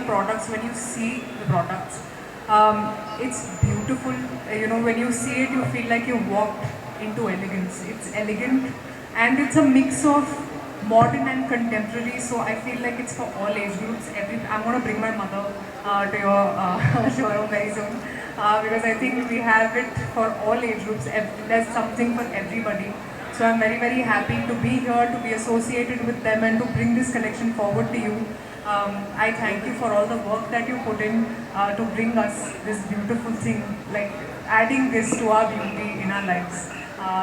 products, when you see the products. It's beautiful. When you see it, you feel like you walked into elegance. It's elegant and it's a mix of modern and contemporary. So I feel like it's for all age groups. I'm going to bring my mother to your showroom very soon because I think we have it for all age groups. There's something for everybody. So I'm very, very happy to be here, to be associated with them and to bring this collection forward to you. I thank you for all the work that you put in to bring us this beautiful thing, like adding this to our beauty in our lives.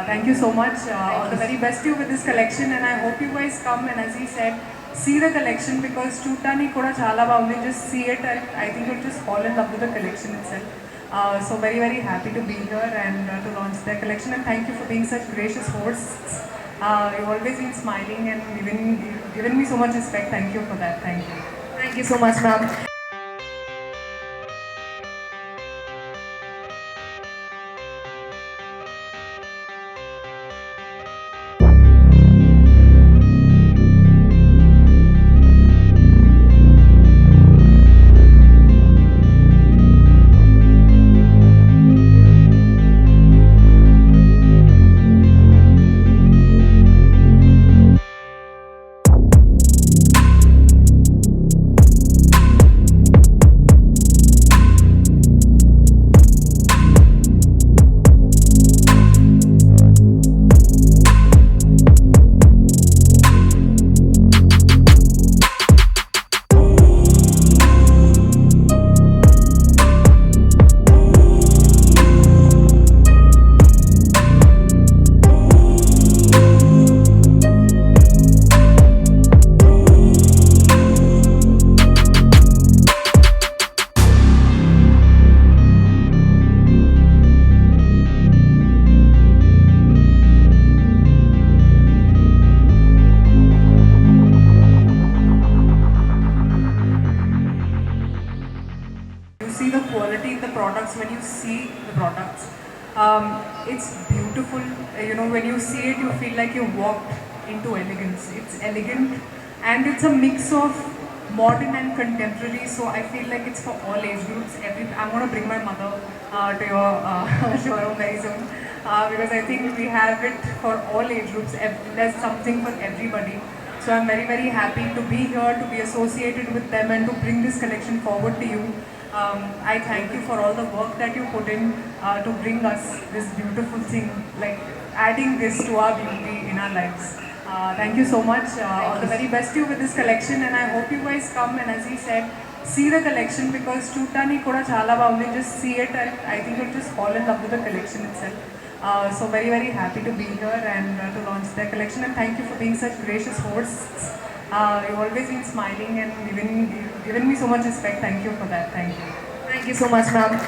Thank you so much. All the very best to you with this collection, and I hope you guys come and, as he said, see the collection because Chutani Koda Chala Baundi, just see it and I think you'll just fall in love with the collection itself. So very, very happy to be here and to launch their collection, and thank you for being such gracious hosts. You've always been smiling and given me so much respect. Thank you for that. Thank you. Thank you so much, ma'am. You see the quality in the products when you see the products. It's beautiful. When you see it, you feel like you walked into elegance. It's elegant and it's a mix of modern and contemporary. So I feel like it's for all age groups. I'm going to bring my mother to your showroom very soon because I think we have it for all age groups. There's something for everybody. So I'm very, very happy to be here, to be associated with them and to bring this collection forward to you. I thank you for all the work that you put in to bring us this beautiful thing, like adding this to our beauty in our lives. Thank you so much. All the very best to you with this collection, and I hope you guys come and, as he said, see the collection because Chutani Koda Chala Baundi, just see it and I think you'll just fall in love with the collection itself. So very, very happy to be here and to launch their collection, and thank you for being such gracious hosts. You've always been smiling and given me so much respect. Thank you for that. Thank you. Thank you so much, ma'am.